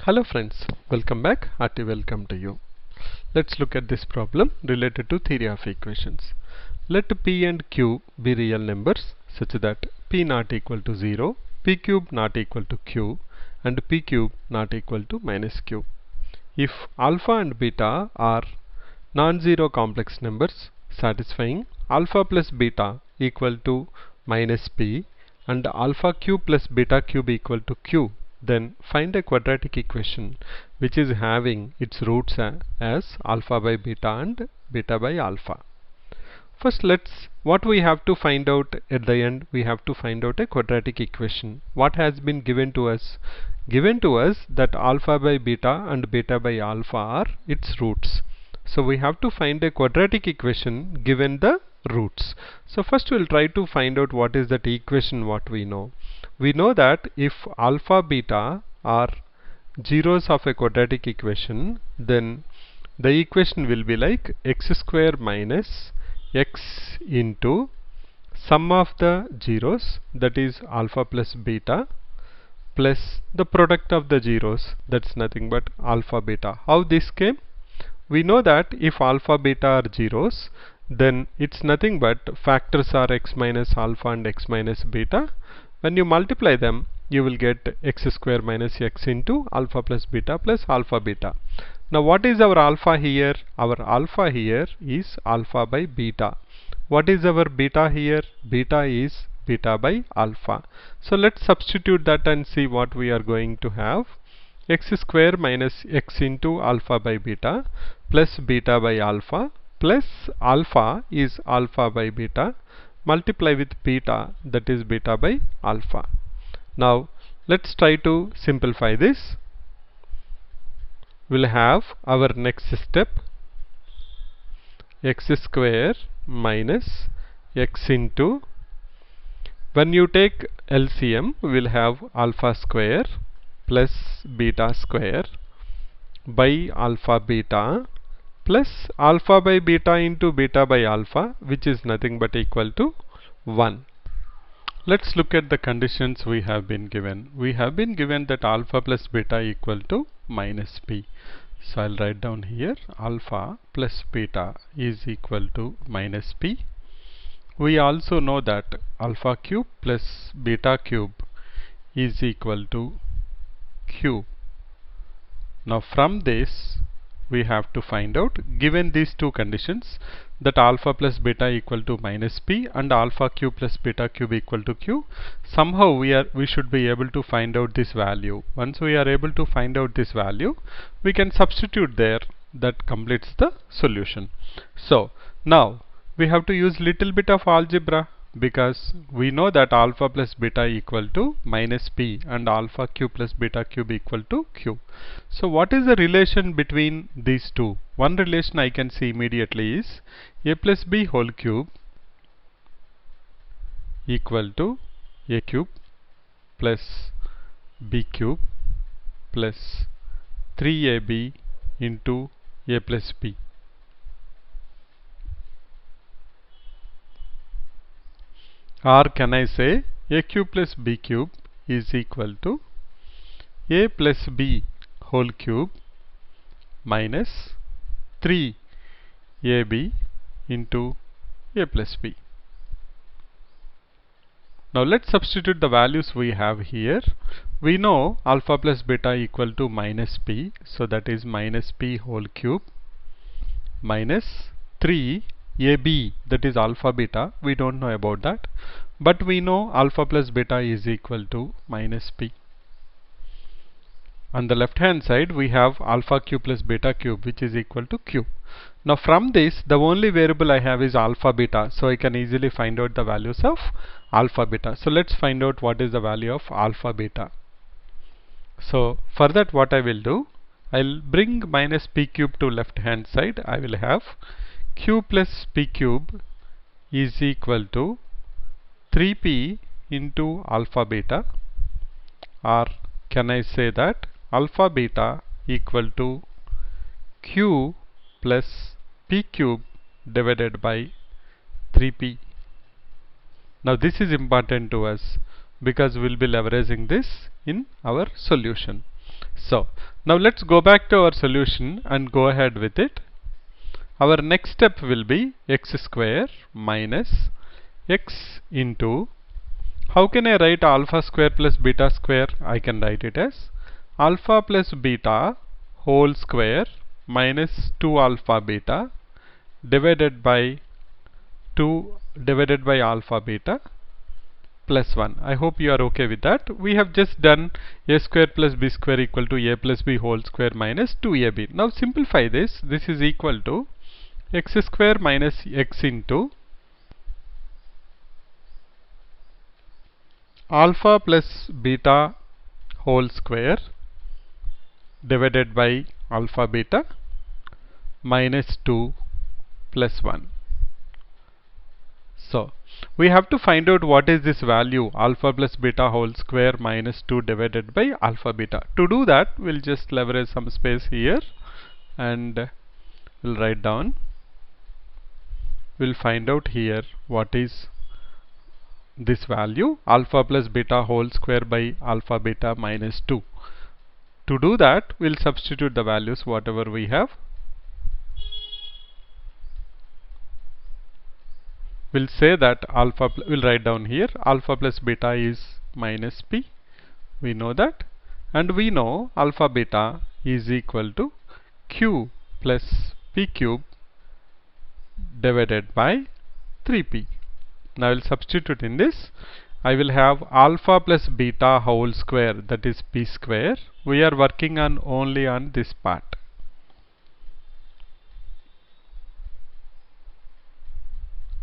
Hello friends, welcome back. Hearty welcome to you. Let's look at this problem related to theory of equations. Let p and q be real numbers such that p not equal to 0, p cube not equal to q, and p cube not equal to minus q. If alpha and beta are non-zero complex numbers satisfying alpha plus beta equal to minus p and alpha cube plus beta cube equal to q, then find a quadratic equation which is having its roots as alpha by beta and beta by alpha. First, what we have to find out at the end, we have to find out a quadratic equation. What has been given to us? Given to us that alpha by beta and beta by alpha are its roots. So we have to find a quadratic equation given the roots. So first we'll try to find out what is that equation what we know. We know that if alpha beta are zeros of a quadratic equation, then the equation will be like x square minus x into sum of the zeros, that is alpha plus beta, plus the product of the zeros, that's nothing but alpha beta. How this came? We know that if alpha beta are zeros, then it's nothing but factors are x minus alpha and x minus beta. When you multiply them, you will get x square minus x into alpha plus beta plus alpha beta. Now what is our alpha here? Our alpha here is alpha by beta. What is our beta here? Beta is beta by alpha. So let's substitute that and see what we are going to have. X square minus x into alpha by beta plus beta by alpha plus alpha is alpha by beta, multiply with beta, that is beta by alpha. Now let's try to simplify this. We'll have our next step, x square minus x into, when you take LCM, we'll have alpha square plus beta square by alpha beta plus alpha by beta into beta by alpha, which is nothing but equal to 1. Let's look at the conditions we have been given. We have been given that alpha plus beta equal to minus p. So I'll write down here alpha plus beta is equal to minus p. We also know that alpha cube plus beta cube is equal to q. Now from this we have to find out, given these two conditions, that alpha plus beta equal to minus p and alpha cube plus beta cube equal to q, somehow we should be able to find out this value. Once we are able to find out this value, we can substitute there. That completes the solution. So now we have to use little bit of algebra, because we know that alpha plus beta equal to minus p and alpha cube plus beta cube equal to q. So what is the relation between these two? One relation I can see immediately is a plus b whole cube equal to a cube plus b cube plus 3ab into a plus b. Or can I say a cube plus b cube is equal to a plus b whole cube minus 3ab into a plus b. Now let's substitute the values we have here. We know alpha plus beta equal to minus p, so that is minus p whole cube minus 3ab, that is alpha beta, we don't know about that, but we know alpha plus beta is equal to minus p. On the left hand side we have alpha cube plus beta cube, which is equal to q. Now from this, the only variable I have is alpha beta, so I can easily find out the values of alpha beta. So let's find out what is the value of alpha beta. So for that, what I will do, I'll bring minus p cube to left hand side. I will have q plus p cube is equal to 3p into alpha beta, or can I say that alpha beta equal to q plus p cube divided by 3p. Now this is important to us because we'll be leveraging this in our solution. So now let's go back to our solution and go ahead with it. Our next step will be x square minus x into, how can I write alpha square plus beta square? I can write it as alpha plus beta whole square minus 2 alpha beta divided by 2 divided by alpha beta plus 1. I hope you are okay with that. We have just done a square plus b square equal to a plus b whole square minus 2ab. Now simplify this. This is equal to x square minus x into alpha plus beta whole square divided by alpha beta minus 2 plus 1. So we have to find out what is this value alpha plus beta whole square minus 2 divided by alpha beta. To do that, we'll just leverage some space here and we'll write down. We'll find out here what is this value alpha plus beta whole square by alpha beta minus 2. To do that, we'll substitute the values whatever we have. We'll say that we'll write down here alpha plus beta is minus p. We know that, and we know alpha beta is equal to q plus p cube divided by 3p. Now I will substitute in this. I will have alpha plus beta whole square, that is p square. We are working on only on this part.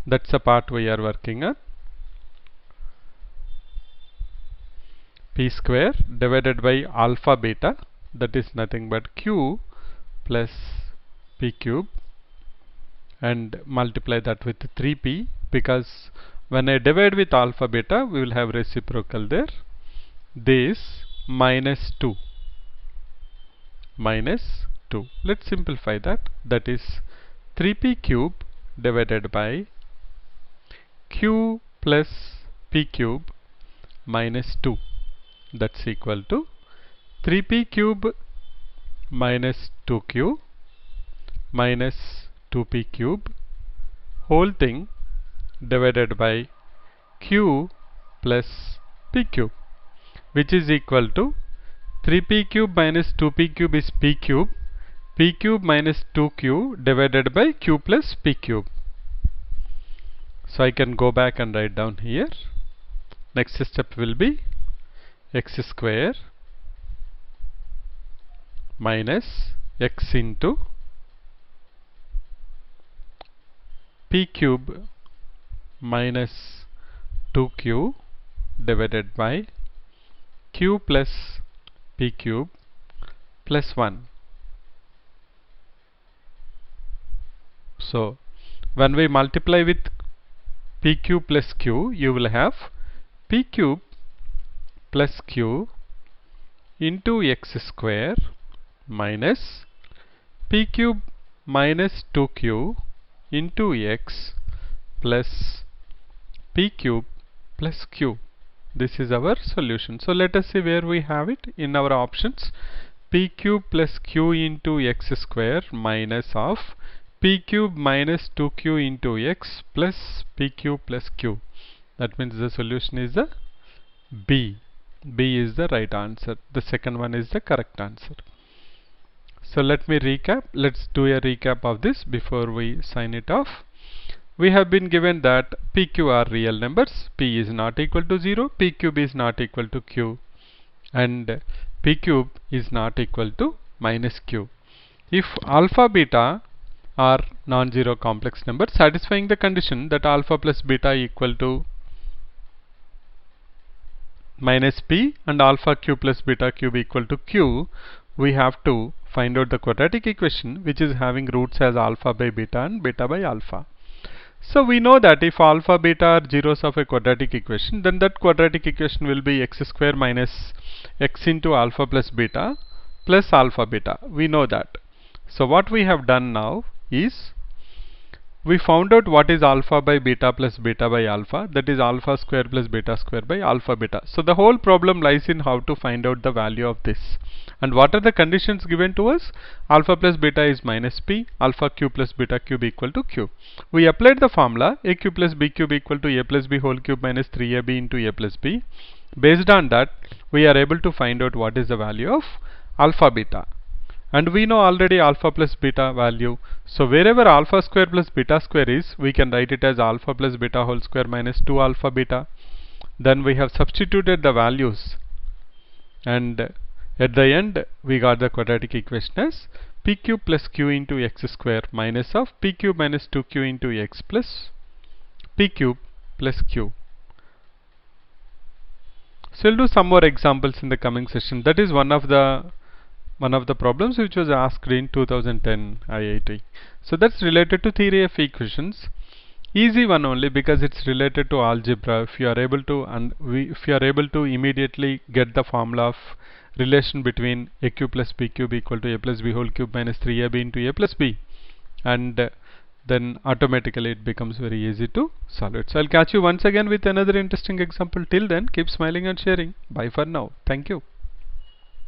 That's the part we are working on. P square divided by alpha beta, that is nothing but q plus p cube, and multiply that with 3p, because when I divide with alpha beta we will have reciprocal there. This minus 2 minus 2. Let's simplify that. That is 3p cube divided by q plus p cube minus 2. That's equal to 3p cube minus 2q minus 2p cube whole thing divided by q plus p cube, which is equal to 3p cube minus 2p cube is p cube minus 2q divided by q plus p cube. So I can go back and write down here. Next step will be x square minus x into p cube minus 2q divided by q plus p cube plus 1. So when we multiply with p cube plus q, you will have p cube plus q into x square minus p cube minus 2q into x plus p cube plus q. This is our solution. So let us see where we have it in our options. P cube plus q into x square minus of p cube minus 2q into x plus p cube plus q. That means the solution is the B. B is the right answer. The second one is the correct answer. So let me recap. Let's do a recap of this before we sign it off. We have been given that PQ are real numbers. P is not equal to 0. P cube is not equal to Q. And P cube is not equal to minus Q. If alpha beta are non-zero complex numbers satisfying the condition that alpha plus beta equal to minus p and alpha cube plus beta cube equal to q, we have to find out the quadratic equation which is having roots as alpha by beta and beta by alpha. So we know that if alpha beta are zeros of a quadratic equation, then that quadratic equation will be x square minus x into alpha plus beta plus alpha beta. We know that. So what we have done now is we found out what is alpha by beta plus beta by alpha, that is alpha square plus beta square by alpha beta. So the whole problem lies in how to find out the value of this. And what are the conditions given to us? Alpha plus beta is minus p, alpha cube plus beta cube equal to q. We applied the formula a cube plus b cube equal to a plus b whole cube minus 3ab into a plus b. Based on that, we are able to find out what is the value of alpha beta. And we know already alpha plus beta value. So wherever alpha square plus beta square is, we can write it as alpha plus beta whole square minus 2 alpha beta. Then we have substituted the values, and at the end we got the quadratic equation as p cube plus q into x square minus of p cube minus 2q into x plus p cube plus q. So we'll do some more examples in the coming session. That is one of the problems which was asked in 2010 IIT. So that's related to theory of equations. Easy one only because it's related to algebra. If you are able to immediately get the formula of relation between a cube plus b cube equal to a plus b whole cube minus 3ab into a plus b, and then automatically it becomes very easy to solve it. So I'll catch you once again with another interesting example. Till then, keep smiling and sharing. Bye for now. Thank you.